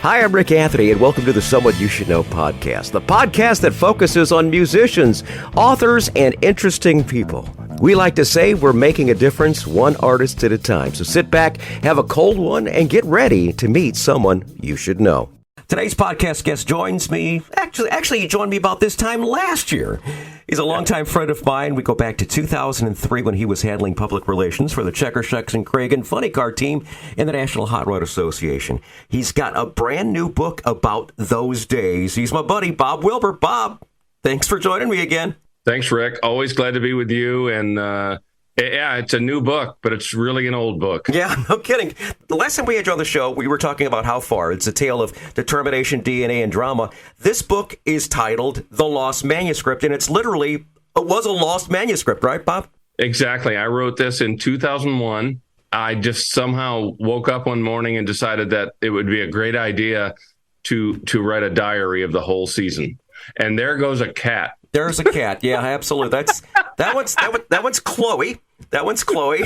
Hi, I'm Rick Anthony, and welcome to the Someone You Should Know podcast, the podcast that focuses on musicians, authors, and interesting people. We like to say we're making a difference one artist at a time. So sit back, have a cold one, and get ready to meet someone you should know. Today's podcast guest joins me. Actually, he joined me about this time last year. He's a longtime friend of mine. We go back to 2003 when he was handling public relations for the Schucks and Cragen funny car team in the National Hot Rod Association. He's got a brand new book about those days. He's my buddy, Bob Wilber. Bob, thanks for joining me again. Thanks, Rick. Always glad to be with you. And yeah, it's a new book, but it's really an old book. Yeah, no kidding. The last time we had you on the show, we were talking about How Far. It's a tale of determination, DNA, and drama. This book is titled The Lost Manuscript, and it was a lost manuscript, right, Bob? Exactly. I wrote this in 2001. I just somehow woke up one morning and decided that it would be a great idea to write a diary of the whole season. And there goes a cat. There's a cat. Yeah, absolutely. That one's Chloe. That one's Chloe.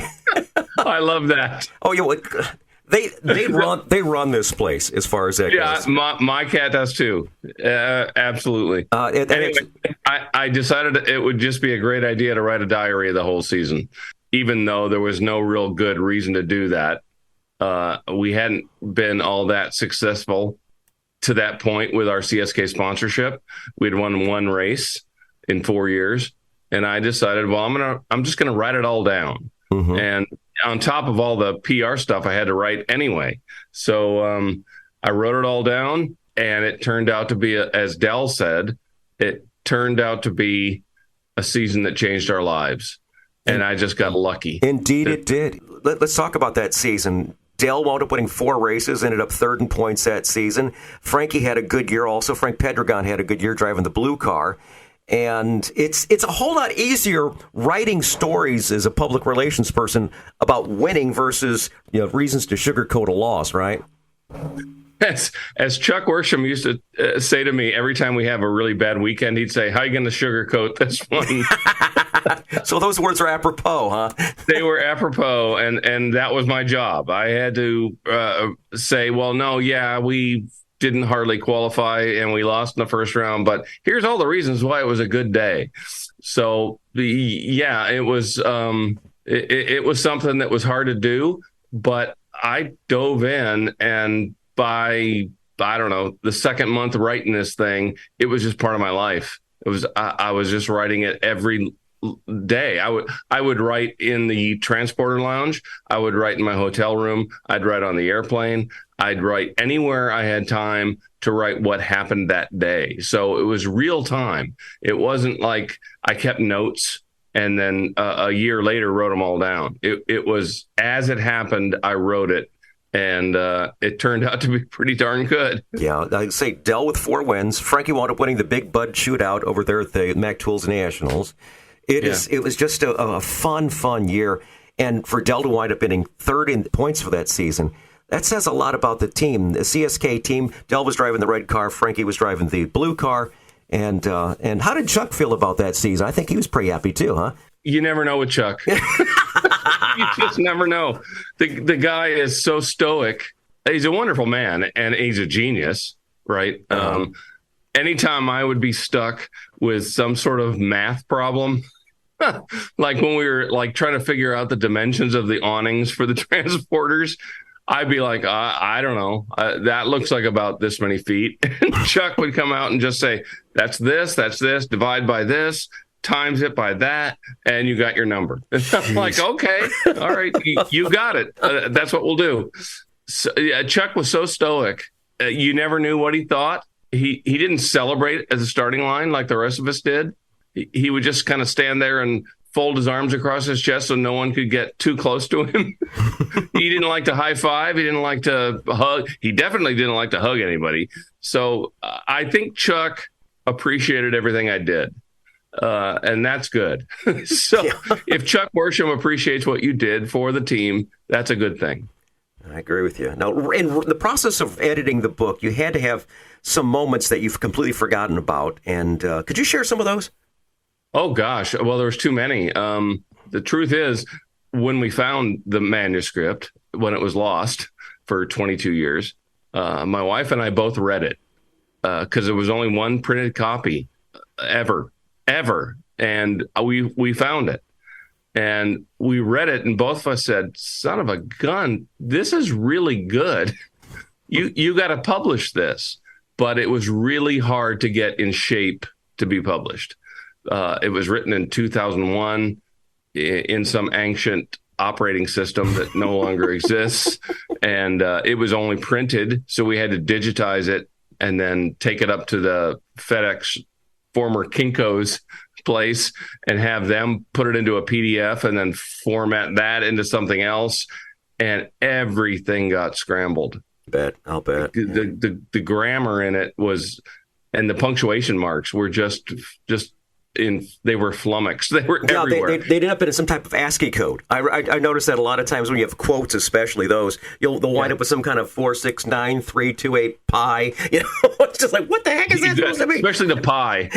I love that. Oh, yeah. They run this place as far as that goes. Yeah, my cat does too. Absolutely. Anyway, I decided it would just be a great idea to write a diary of the whole season, even though there was no real good reason to do that. We hadn't been all that successful to that point with our CSK sponsorship. We'd won one race in 4 years. And I decided, well, I'm just going to write it all down. Mm-hmm. And on top of all the PR stuff I had to write anyway. So I wrote it all down, and it turned out to be, as Dell said, it turned out to be a season that changed our lives. And I just got lucky. Indeed, it did. Let's talk about that season. Dell wound up winning 4 races, ended up third in points that season. Frankie had a good year also. Frank Pedregon had a good year driving the blue car. And it's a whole lot easier writing stories as a public relations person about winning versus reasons to sugarcoat a loss, right? As Chuck Worsham used to say to me every time we have a really bad weekend, he'd say, "How are you going to sugarcoat this one?" So those words are apropos, huh? They were apropos, and that was my job. I had to say, well, no, yeah, we didn't hardly qualify and we lost in the first round, but here's all the reasons why it was a good day. So it was it was something that was hard to do, but I dove in, and by, I don't know, the second month writing this thing, it was just part of my life. It was, I was just writing it every day. I would write in the transporter lounge. I would write in my hotel room. I'd write on the airplane. I'd write anywhere I had time to write what happened that day. So it was real time. It wasn't like I kept notes and then a year later wrote them all down. It was as it happened, I wrote it. And it turned out to be pretty darn good. Yeah, I'd say Dell with 4 wins. Frankie wound up winning the Big Bud Shootout over there at the Mac Tools Nationals. It was just a fun year. And for Dell to wind up winning third in points for that season, that says a lot about the team. The CSK team, Dell was driving the red car, Frankie was driving the blue car. And how did Chuck feel about that season? I think he was pretty happy too, huh? You never know with Chuck. You just never know. The guy is so stoic. He's a wonderful man, and he's a genius, right? Anytime I would be stuck with some sort of math problem, like when we were like trying to figure out the dimensions of the awnings for the transporters, I'd be like, I don't know. That looks like about this many feet. And Chuck would come out and just say, that's this, divide by this, times it by that, and you got your number. And I'm like, okay, all right, you got it. That's what we'll do. So, yeah, Chuck was so stoic. You never knew what he thought. He didn't celebrate at the starting line like the rest of us did. He would just kind of stand there and fold his arms across his chest so no one could get too close to him. He didn't like to high five. He didn't like to hug. He definitely didn't like to hug anybody. So I think Chuck appreciated everything I did. And that's good. So if Chuck Worsham appreciates what you did for the team, that's a good thing. I agree with you. Now, in the process of editing the book, you had to have some moments that you've completely forgotten about. And could you share some of those? Oh, gosh. Well, there was too many. The truth is, when we found the manuscript, when it was lost for 22 years, My wife and I both read it because there was only one printed copy ever. And we found it. And we read it, and both of us said, son of a gun, this is really good. You got to publish this. But it was really hard to get in shape to be published. It was written in 2001 in some ancient operating system that no longer exists. And it was only printed, so we had to digitize it and then take it up to the FedEx former Kinko's place and have them put it into a PDF and then format that into something else. And everything got scrambled. I'll bet. The grammar in it was, and the punctuation marks were just they were flummoxed. They were everywhere. They ended up in some type of ASCII code. I noticed that a lot of times when you have quotes, especially those, they'll wind up with some kind of 469-328 pi. It's just like, what the heck is that supposed to be? Especially the pi.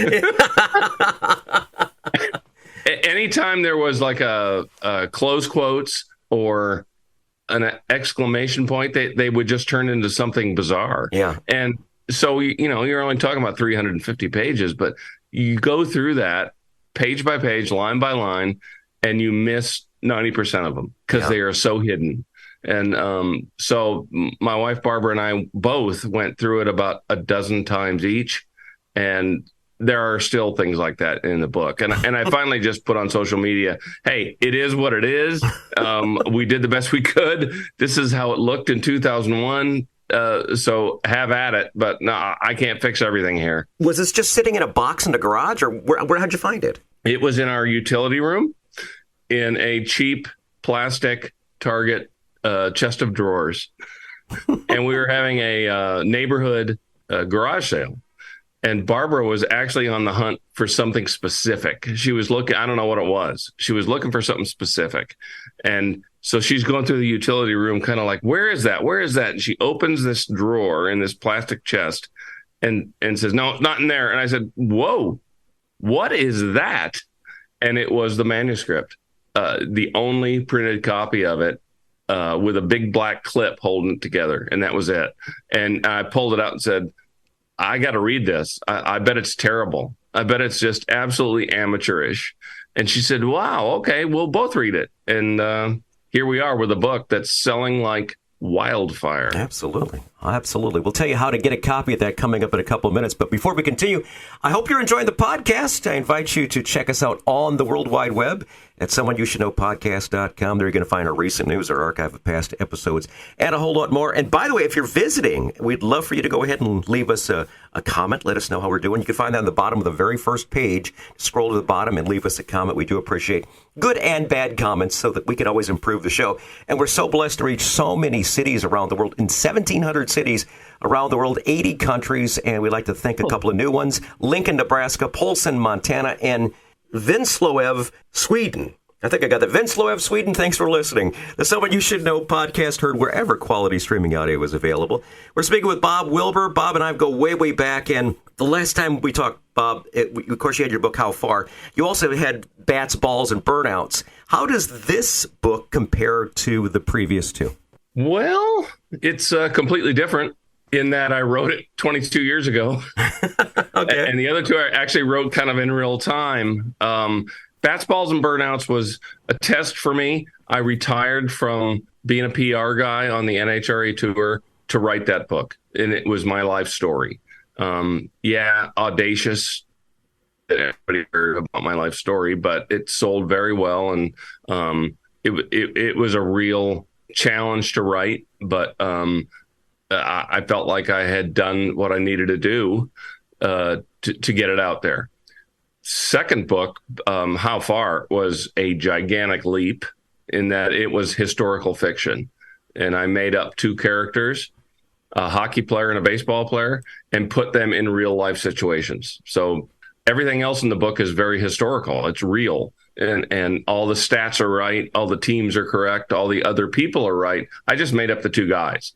Anytime there was like a close quotes or an exclamation point, they would just turn into something bizarre. Yeah. And so, you're only talking about 350 pages, but you go through that page by page, line by line, and you miss 90% of them because they are so hidden. And so my wife, Barbara, and I both went through it about a dozen times each. And there are still things like that in the book. And I finally just put on social media, hey, it is what it is. We did the best we could. This is how it looked in 2001. So have at it. But no, I can't fix everything here. Was this just sitting in a box in the garage, or how'd you find it? It was in our utility room in a cheap plastic Target chest of drawers. And we were having a neighborhood garage sale. And Barbara was actually on the hunt for something specific. She was looking, I don't know what it was. She was looking for something specific. And so she's going through the utility room, kind of like, where is that? Where is that? And she opens this drawer in this plastic chest and says, no, it's not in there. And I said, whoa, what is that? And it was the manuscript, the only printed copy of it, with a big black clip holding it together. And that was it. And I pulled it out and said, I got to read this. I bet it's terrible. I bet it's just absolutely amateurish. And she said, wow, okay, we'll both read it. And here we are with a book that's selling like wildfire. Absolutely. We'll tell you how to get a copy of that coming up in a couple of minutes. But before we continue, I hope you're enjoying the podcast. I invite you to check us out on the World Wide Web at Someoneyoushouldknowpodcast.com. There you're going to find our recent news, our archive of past episodes, and a whole lot more. And by the way, if you're visiting, we'd love for you to go ahead and leave us a comment. Let us know how we're doing. You can find that on the bottom of the very first page. Scroll to the bottom and leave us a comment. We do appreciate good and bad comments so that we can always improve the show. And we're so blessed to reach so many cities around the world, in 1,700 cities around the world, 80 countries. And we'd like to thank a couple of new ones: Lincoln, Nebraska, Polson, Montana, and Vinsloev, Sweden. I think I got that. Vinsloev, Sweden, thanks for listening. The Someone You Should Know podcast, heard wherever quality streaming audio is available. We're speaking with Bob Wilber. Bob and I go way, way back. And the last time we talked, Bob, of course, you had your book, How Far? You also had Bats, Balls, and Burnouts. How does this book compare to the previous two? Well, it's completely different in that I wrote it 22 years ago. Okay. And the other two I actually wrote kind of in real time. Bats, Balls, and Burnouts was a test for me. I retired from being a PR guy on the NHRA tour to write that book. And it was my life story. Audacious. Everybody heard about my life story, but it sold very well. And it was a real challenge to write, but I felt like I had done what I needed to do to get it out there. Second book, How Far, was a gigantic leap in that it was historical fiction. And I made up two characters, a hockey player and a baseball player, and put them in real life situations. So everything else in the book is very historical. It's real. And all the stats are right. All the teams are correct. All the other people are right. I just made up the two guys.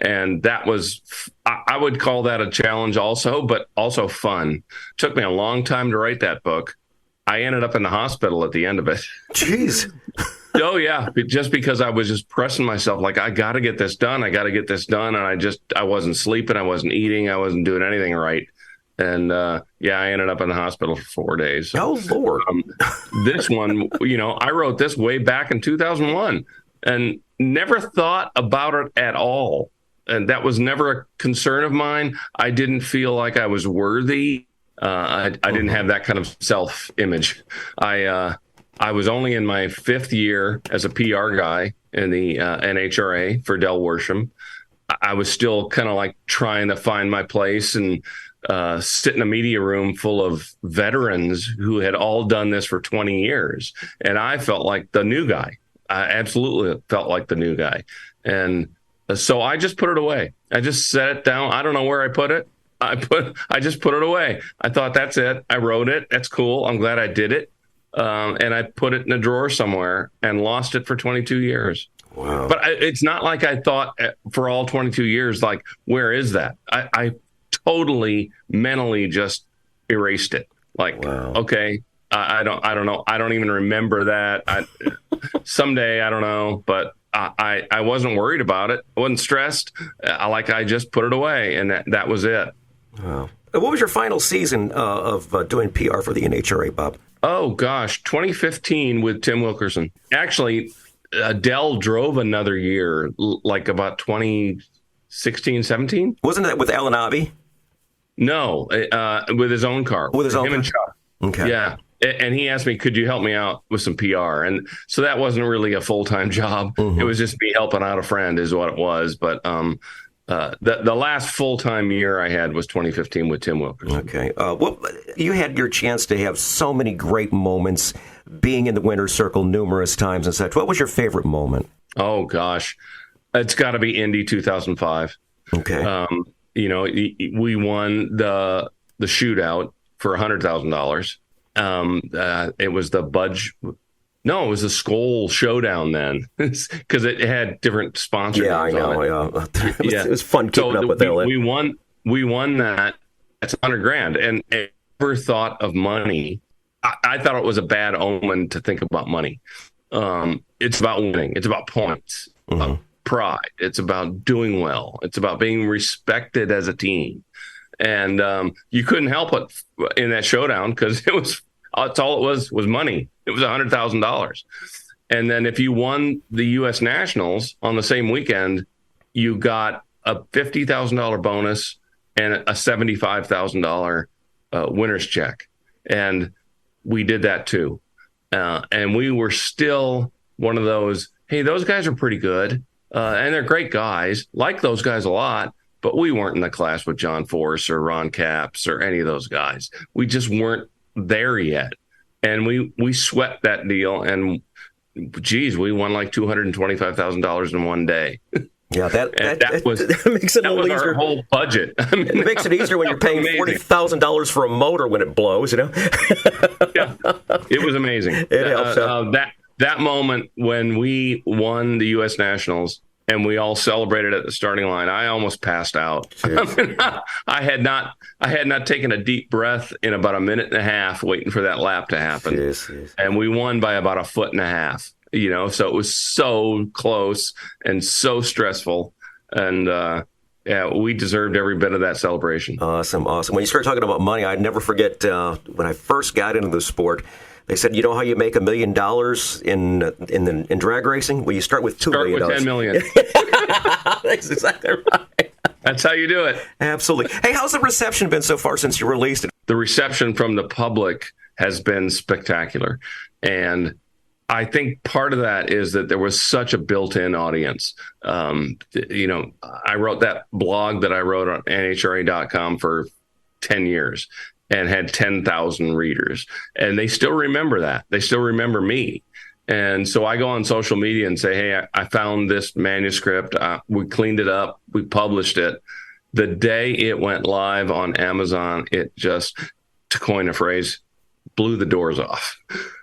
And that was, I would call that a challenge also, but also fun. It took me a long time to write that book. I ended up in the hospital at the end of it. Jeez. Oh yeah, just because I was just pressing myself, like I got to get this done. I got to get this done, and I wasn't sleeping, I wasn't eating, I wasn't doing anything right, and I ended up in the hospital for 4 days. Oh Lord! This one, I wrote this way back in 2001, and never thought about it at all, and that was never a concern of mine. I didn't feel like I was worthy. I didn't have that kind of self-image. I was only in my 5th year as a PR guy in the NHRA for Del Worsham. I was still kind of like trying to find my place and sit in a media room full of veterans who had all done this for 20 years. And I felt like the new guy. I absolutely felt like the new guy. And so I just put it away. I just set it down. I don't know where I put it. I just put it away. I thought, that's it. I wrote it. That's cool. I'm glad I did it. And I put it in a drawer somewhere and lost it for 22 years. Wow. But it's not like I thought for all 22 years, like, where is that? I totally mentally just erased it. Like, wow. Okay, I don't know. I don't even remember that. Someday, I don't know, but I wasn't worried about it. I wasn't stressed. I just put it away, and that was it. Wow. What was your final season of doing PR for the NHRA, Bob? Oh, gosh, 2015 with Tim Wilkerson. Actually, Dell drove another year, like about 2016, 17. Wasn't that with Alan Abbey? No, with his own car. With his own car? And Chuck. Okay. Yeah. And he asked me, could you help me out with some PR? And so that wasn't really a full-time job. Mm-hmm. It was just me helping out a friend is what it was. But the last full-time year I had was 2015 with Tim Wilkerson. Okay. Well, you had your chance to have so many great moments being in the winner's circle numerous times and such. What was your favorite moment? Oh, gosh. It's got to be Indy 2005. Okay. We won the shootout for $100,000. It was the Budge. No, it was the Skoll Showdown then, because it had different sponsors. Yeah, I know. Yeah, it was fun keeping up with that. We won that. That's $100,000, and I never thought of money. I thought it was a bad omen to think about money. It's about winning. It's about points. About pride. It's about doing well. It's about being respected as a team. And you couldn't help it in that showdown because that's all it was money. It was $100,000. And then if you won the U.S. Nationals on the same weekend, you got a $50,000 bonus and a $75,000 winner's check. And we did that too. And we were still one of those, hey, those guys are pretty good. And they're great guys, like those guys a lot, but we weren't in the class with John Force or Ron Capps or any of those guys. We just weren't there yet. And we swept that deal, and geez, we won like $225,000 in one day. Yeah, that makes it a little easier. Our whole budget. I mean, it makes it easier when you're paying $40,000 for a motor when it blows, Yeah, it was amazing. It helps. That moment when we won the U.S. Nationals and we all celebrated at the starting line, I almost passed out. I had not taken a deep breath in about a minute and a half waiting for that lap to happen. Yes. And we won by about a foot and a half, so it was so close and so stressful. And we deserved every bit of that celebration. Awesome. When you start talking about money, I'd never forget when I first got into the sport. They said, you know how you make $1 million in drag racing? Well, you start with $2 million. Start with $10 million. That's exactly right. That's how you do it. Absolutely. Hey, how's the reception been so far since you released it? The reception from the public has been spectacular. And I think part of that is that there was such a built-in audience. I wrote that blog that I wrote on NHRA.com for 10 years. And had 10,000 readers. And they still remember that. They still remember me. And so I go on social media and say, hey, I found this manuscript. We cleaned it up. We published it. The day it went live on Amazon, it just, to coin a phrase, blew the doors off.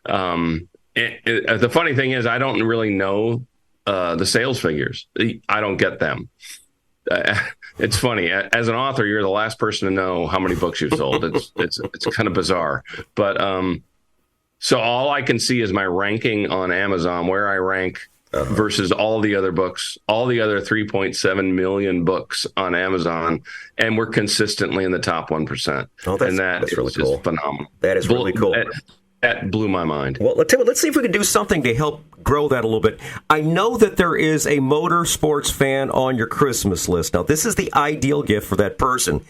The funny thing is, I don't really know the sales figures. I don't get them. It's funny. As an author, you're the last person to know how many books you've sold. It's kind of bizarre, but So all I can see is my ranking on Amazon, where I rank versus all the other books, all the other 3.7 million books on Amazon, and we're consistently in the top 1%. Oh, that's really cool. Phenomenal. That is really cool. That blew my mind. Well, let's see if we can do something to help grow that a little bit. I know that there is a motorsports fan on your Christmas list. Now, this is the ideal gift for that person.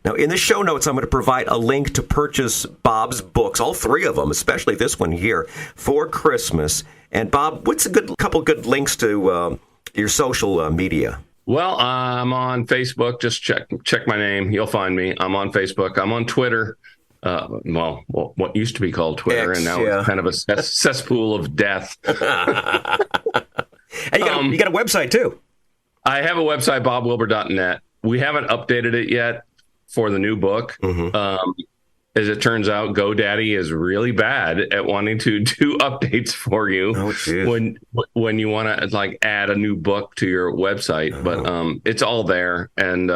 Now, in the show notes, I'm going to provide a link to purchase Bob's books, all three of them, especially this one here, for Christmas. And Bob, what's a couple good links to your social media? Well, I'm on Facebook. Just check my name. You'll find me. I'm on Facebook. I'm on Twitter. Well, what used to be called Twitter, X, and now it's kind of a cesspool of death. And you got a website, too. I have a website, bobwilber.net. We haven't updated it yet for the new book. As it turns out, GoDaddy is really bad at wanting to do updates for you when you want to like add a new book to your website. But it's all there, and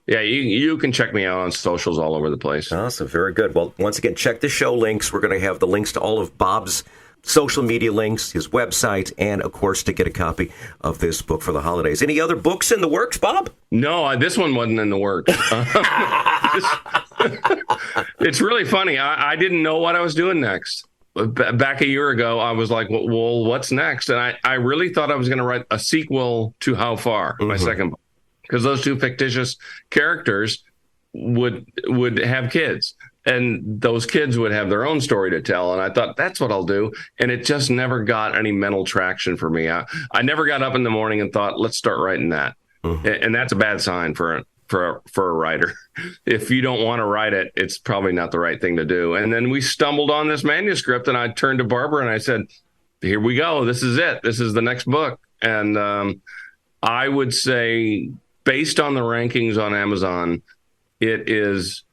you can check me out on socials all over the place. Awesome, very good. Well, once again, check the show links. We're going to have the links to all of Bob's social media links, his website, and, of course, to get a copy of this book for the holidays. Any other books in the works, Bob? No, this one wasn't in the works. It's really funny. I didn't know what I was doing next. Back a year ago, I was like, well, what's next? And I really thought I was going to write a sequel to How Far, my second book, because those two fictitious characters would have kids. And those kids would have their own story to tell. And I thought, that's what I'll do. And it just never got any mental traction for me. I never got up in the morning and thought, let's start writing that. And that's a bad sign for a writer. If you don't want to write it, it's probably not the right thing to do. And then we stumbled on this manuscript, and I turned to Barbara and I said, here we go. This is it. This is the next book. And I would say, based on the rankings on Amazon, it is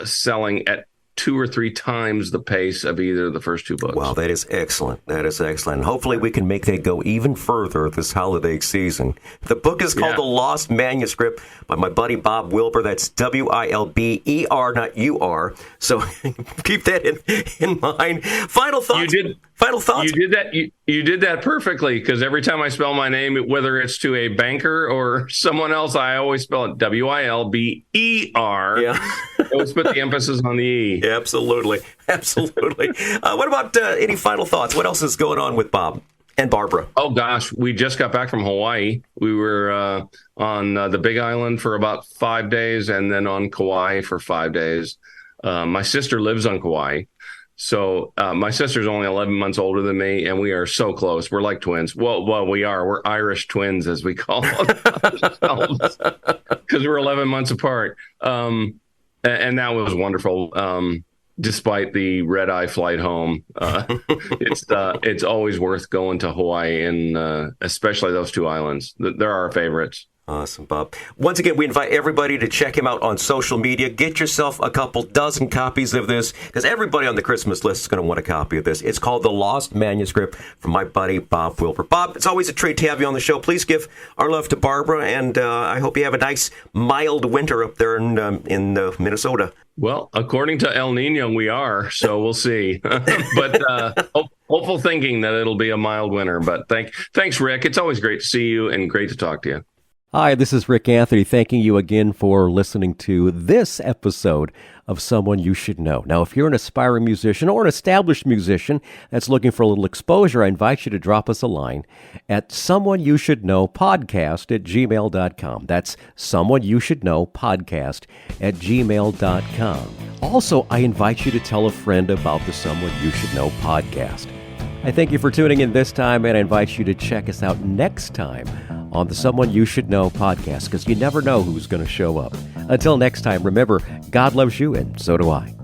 selling at 2 or 3 times the pace of either of the first two books. Wow, that is excellent. That is excellent. Hopefully we can make that go even further this holiday season. The book is called The Lost Manuscript by my buddy Bob Wilber. That's Wilber, not U-R. So keep that in mind. Final thoughts? Final thoughts? You did that perfectly, because every time I spell my name, whether it's to a banker or someone else, I always spell it Wilber. Yeah. I always put the emphasis on the E. Yeah, absolutely. What about any final thoughts? What else is going on with Bob and Barbara? Oh, gosh. We just got back from Hawaii. We were on the Big Island for about 5 days, and then on Kauai for 5 days. My sister lives on Kauai. So my sister's only 11 months older than me, and we are so close. We're like twins. Well, we are. We're Irish twins, as we call them, because we're 11 months apart. And that was wonderful. Despite the red-eye flight home, it's always worth going to Hawaii, and especially those two islands. They're our favorites. Awesome, Bob. Once again, we invite everybody to check him out on social media. Get yourself a couple dozen copies of this, because everybody on the Christmas list is going to want a copy of this. It's called The Lost Manuscript from my buddy Bob Wilber. Bob, it's always a treat to have you on the show. Please give our love to Barbara, and I hope you have a nice, mild winter up there in Minnesota. Well, according to El Nino, we are, so we'll see. But hopeful thinking that it'll be a mild winter. But thanks, Rick. It's always great to see you and great to talk to you. Hi, this is Rick Anthony, thanking you again for listening to this episode of Someone You Should Know. Now, if you're an aspiring musician or an established musician that's looking for a little exposure, I invite you to drop us a line at someoneyoushouldknowpodcast@gmail.com. That's someoneyoushouldknowpodcast@gmail.com. Also, I invite you to tell a friend about the Someone You Should Know podcast. I thank you for tuning in this time, and I invite you to check us out next time on the Someone You Should Know podcast, because you never know who's going to show up. Until next time, remember, God loves you, and so do I.